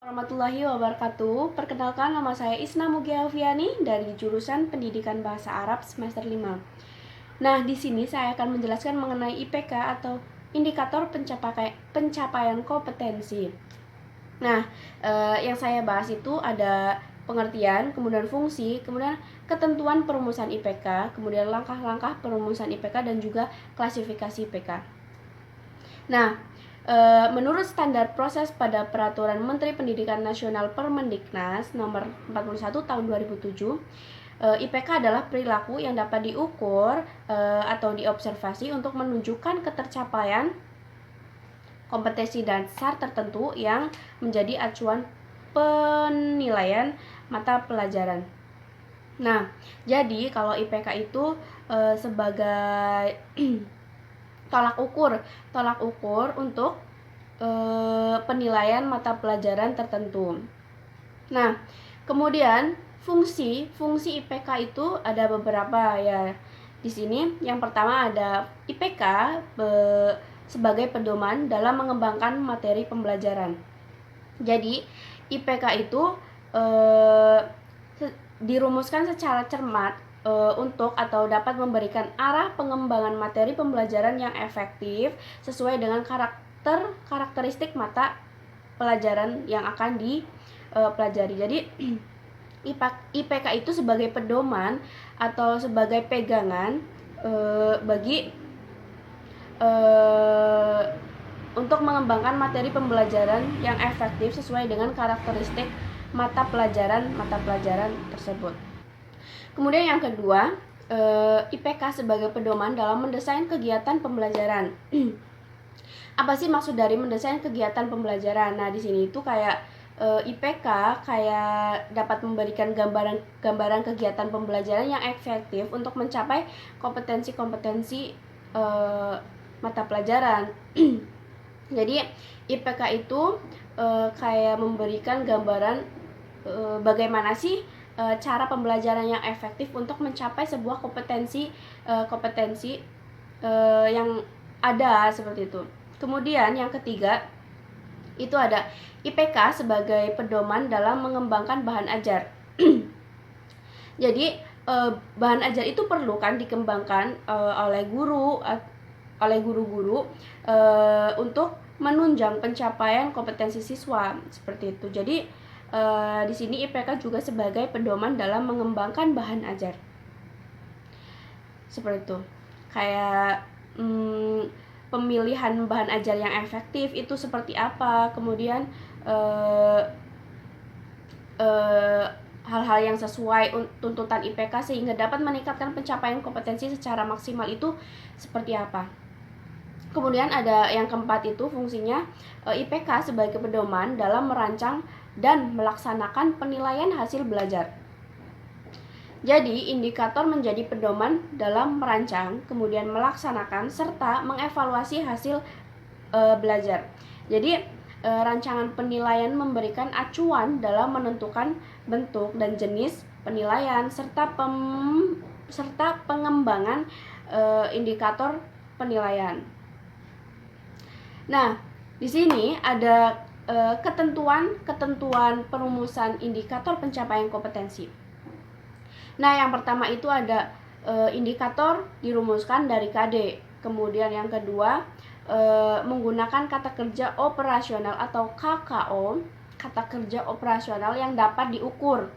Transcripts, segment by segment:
Warahmatullahi wabarakatuh. Perkenalkan, nama saya Isna Mugia Alfiani dari jurusan Pendidikan Bahasa Arab semester 5. Nah, di sini saya akan menjelaskan mengenai IPK atau indikator pencapaian kompetensi. Nah, yang saya bahas itu ada pengertian, kemudian fungsi, kemudian ketentuan perumusan IPK, kemudian langkah-langkah perumusan IPK dan juga klasifikasi IPK. Nah, menurut standar proses pada Peraturan Menteri Pendidikan Nasional Permendiknas nomor 41 tahun 2007, IPK adalah perilaku yang dapat diukur atau diobservasi untuk menunjukkan ketercapaian kompetensi dasar tertentu yang menjadi acuan penilaian mata pelajaran. Nah, jadi kalau IPK itu sebagai tolak ukur untuk penilaian mata pelajaran tertentu. Nah, kemudian fungsi IPK itu ada beberapa ya. Di sini yang pertama ada IPK sebagai pedoman dalam mengembangkan materi pembelajaran. Jadi IPK itu dirumuskan secara cermat untuk atau dapat memberikan arah pengembangan materi pembelajaran yang efektif sesuai dengan karakteristik mata pelajaran yang akan dipelajari. Jadi IPK itu sebagai pedoman atau sebagai pegangan bagi untuk mengembangkan materi pembelajaran yang efektif sesuai dengan karakteristik mata pelajaran tersebut. Kemudian yang kedua, IPK sebagai pedoman dalam mendesain kegiatan pembelajaran. Apa sih maksud dari mendesain kegiatan pembelajaran? Nah, di sini itu kayak IPK kayak dapat memberikan gambaran kegiatan pembelajaran yang efektif untuk mencapai kompetensi mata pelajaran. Jadi IPK itu kayak memberikan gambaran bagaimana sih cara pembelajaran yang efektif untuk mencapai sebuah kompetensi yang ada seperti itu. Kemudian yang ketiga itu ada IPK sebagai pedoman dalam mengembangkan bahan ajar. Jadi bahan ajar itu perlu kan dikembangkan oleh guru-guru untuk menunjang pencapaian kompetensi siswa seperti itu. Jadi di sini IPK juga sebagai pedoman dalam mengembangkan bahan ajar. Seperti itu. Kayak pemilihan bahan ajar yang efektif itu seperti apa, kemudian hal-hal yang sesuai tuntutan IPK sehingga dapat meningkatkan pencapaian kompetensi secara maksimal itu seperti apa. Kemudian ada yang keempat itu fungsinya IPK sebagai pedoman dalam merancang dan melaksanakan penilaian hasil belajar. Jadi, indikator menjadi pedoman dalam merancang, kemudian melaksanakan, serta mengevaluasi hasil belajar. Jadi, rancangan penilaian memberikan acuan dalam menentukan bentuk dan jenis penilaian, serta pengembangan indikator penilaian. Nah, di sini ada ketentuan perumusan indikator pencapaian kompetensi. Nah, yang pertama itu ada indikator dirumuskan dari KD. Kemudian yang kedua menggunakan kata kerja operasional atau KKO, kata kerja operasional yang dapat diukur.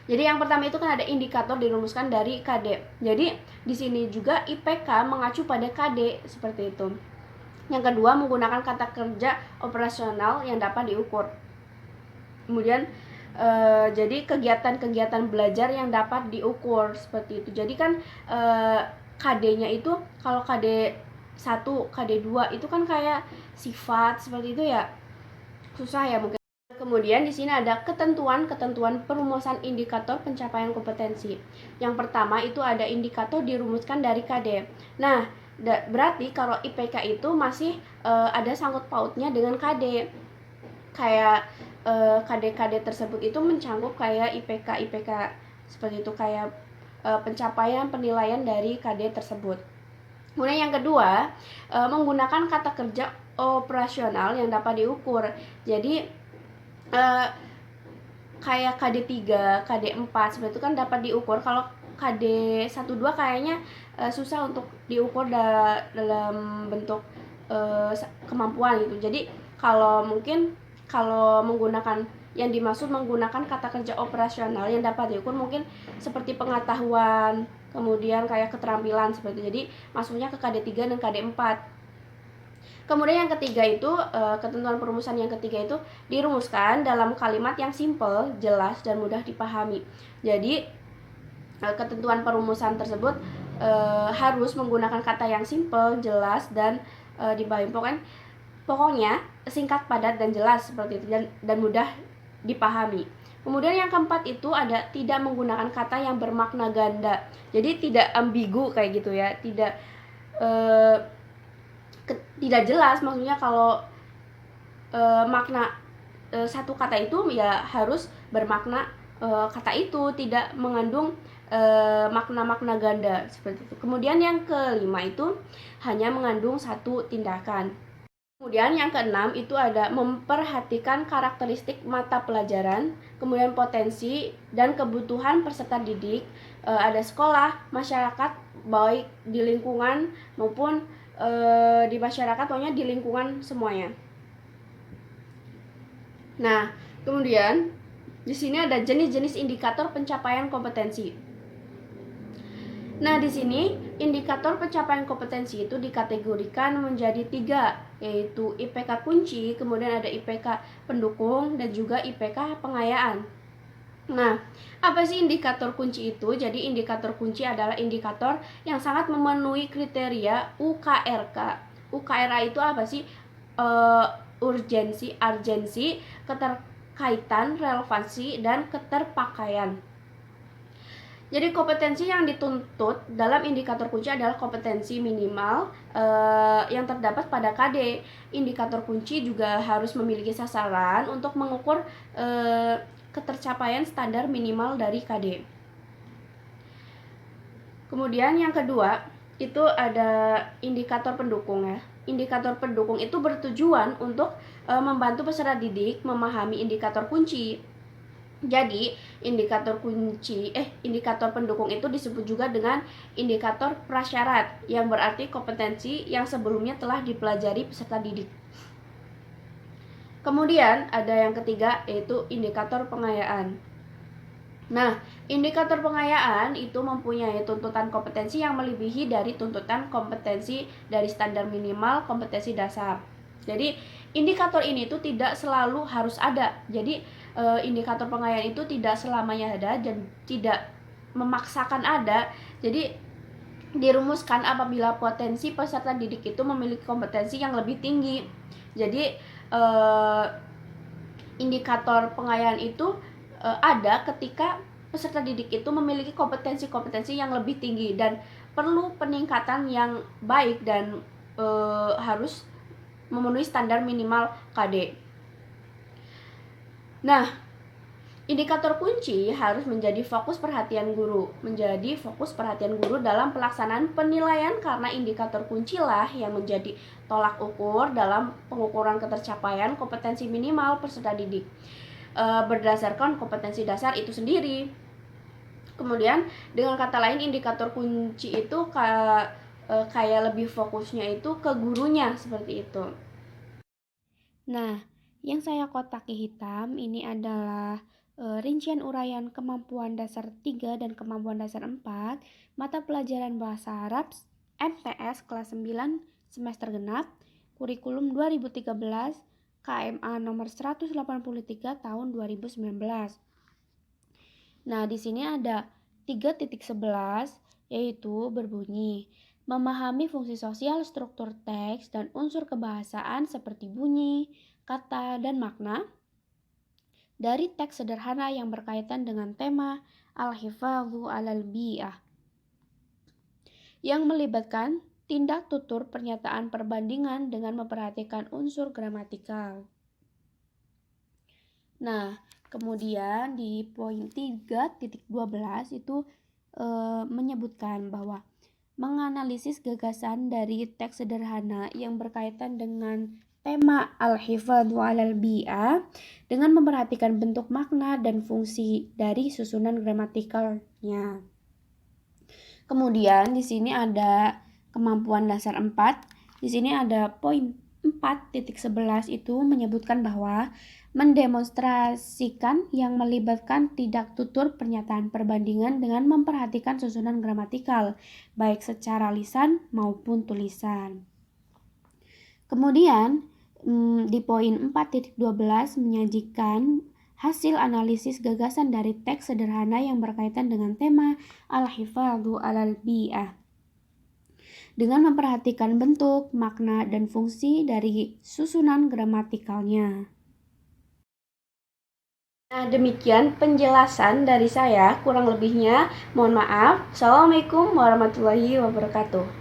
Jadi yang pertama itu kan ada indikator dirumuskan dari KD. Jadi di sini juga IPK mengacu pada KD seperti itu. Yang kedua menggunakan kata kerja operasional yang dapat diukur. Kemudian jadi kegiatan-kegiatan belajar yang dapat diukur seperti itu. Jadi kan KD-nya itu kalau KD 1, KD 2 itu kan kayak sifat seperti itu ya. Susah ya mungkin. Kemudian di sini ada ketentuan perumusan indikator pencapaian kompetensi. Yang pertama itu ada indikator dirumuskan dari KD. Nah, berarti kalau IPK itu masih ada sangkut pautnya dengan KD. Kayak KD-KD tersebut itu mencakup kayak IPK seperti itu, kayak pencapaian penilaian dari KD tersebut. Kemudian yang kedua, menggunakan kata kerja operasional yang dapat diukur. Jadi kayak KD3, KD4 seperti itu kan dapat diukur. Kalau KD12 kayaknya susah untuk diukur dalam bentuk kemampuan gitu. Jadi kalau menggunakan yang dimaksud menggunakan kata kerja operasional yang dapat diukur mungkin seperti pengetahuan, kemudian kayak keterampilan seperti itu. Jadi masuknya ke KD3 dan KD4. Kemudian yang ketiga itu ketentuan perumusan yang ketiga itu dirumuskan dalam kalimat yang simple, jelas dan mudah dipahami. Jadi ketentuan perumusan tersebut harus menggunakan kata yang simple, jelas dan dipahami. Pokoknya singkat, padat dan jelas seperti itu dan mudah dipahami. Kemudian yang keempat itu ada tidak menggunakan kata yang bermakna ganda. Jadi tidak ambigu kayak gitu ya, tidak jelas maksudnya kalau makna satu kata itu ya harus bermakna kata itu tidak mengandung makna-makna ganda seperti itu. Kemudian yang kelima itu hanya mengandung satu tindakan. Kemudian yang keenam itu ada memperhatikan karakteristik mata pelajaran, kemudian potensi dan kebutuhan peserta didik, ada sekolah, masyarakat, baik di lingkungan maupun di masyarakat, pokoknya di lingkungan semuanya. Nah, kemudian di sini ada jenis-jenis indikator pencapaian kompetensi. Nah, di sini indikator pencapaian kompetensi itu dikategorikan menjadi 3, yaitu IPK kunci, kemudian ada IPK pendukung, dan juga IPK pengayaan. Nah, apa sih indikator kunci itu? Jadi indikator kunci adalah indikator yang sangat memenuhi kriteria UKRK. UKRA itu apa sih? Urgensi, keterkaitan, relevansi, dan keterpakaian. Jadi kompetensi yang dituntut dalam indikator kunci adalah kompetensi minimal yang terdapat pada KD. Indikator kunci juga harus memiliki sasaran untuk mengukur ketercapaian standar minimal dari KD. Kemudian yang kedua itu ada indikator pendukung ya. Indikator pendukung itu bertujuan untuk membantu peserta didik memahami indikator kunci. Jadi, indikator pendukung itu disebut juga dengan indikator prasyarat, yang berarti kompetensi yang sebelumnya telah dipelajari peserta didik. Kemudian, ada yang ketiga, yaitu indikator pengayaan. Nah, indikator pengayaan itu mempunyai tuntutan kompetensi yang melebihi dari tuntutan kompetensi dari standar minimal kompetensi dasar. Jadi, indikator ini itu tidak selalu harus ada. Jadi, indikator pengayaan itu tidak selamanya ada dan tidak memaksakan ada. Jadi dirumuskan apabila potensi peserta didik itu memiliki kompetensi yang lebih tinggi. Jadi indikator pengayaan itu ada ketika peserta didik itu memiliki kompetensi-kompetensi yang lebih tinggi dan perlu peningkatan yang baik dan harus memenuhi standar minimal KD. Nah, indikator kunci harus menjadi fokus perhatian guru dalam pelaksanaan penilaian karena indikator kuncilah yang menjadi tolak ukur dalam pengukuran ketercapaian kompetensi minimal peserta didik berdasarkan kompetensi dasar itu sendiri. Kemudian dengan kata lain indikator kunci itu kayak lebih fokusnya itu ke gurunya seperti itu. Nah, yang saya kotaki hitam ini adalah rincian uraian kemampuan dasar 3 dan kemampuan dasar 4 mata pelajaran bahasa Arab MTS kelas 9 semester genap kurikulum 2013 KMA nomor 183 tahun 2019. Nah, di sini ada 3.11 yaitu berbunyi memahami fungsi sosial struktur teks dan unsur kebahasaan seperti bunyi, kata, dan makna dari teks sederhana yang berkaitan dengan tema Al-Hifadzu 'alal Bi'ah yang melibatkan tindak tutur pernyataan perbandingan dengan memperhatikan unsur gramatikal. Nah, kemudian di poin 3.12 itu menyebutkan bahwa menganalisis gagasan dari teks sederhana yang berkaitan dengan tema al-hifadzu 'alal bi'ah dengan memperhatikan bentuk makna dan fungsi dari susunan gramatikalnya. Kemudian di sini ada kemampuan dasar 4. Di sini ada poin 4.11 itu menyebutkan bahwa mendemonstrasikan yang melibatkan tidak tutur pernyataan perbandingan dengan memperhatikan susunan gramatikal, baik secara lisan maupun tulisan. Kemudian di poin 4.12 menyajikan hasil analisis gagasan dari teks sederhana yang berkaitan dengan tema al-hifadzu 'alal bi'ah dengan memperhatikan bentuk, makna, dan fungsi dari susunan gramatikalnya. Nah, demikian penjelasan dari saya. Kurang lebihnya mohon maaf. Assalamualaikum warahmatullahi wabarakatuh.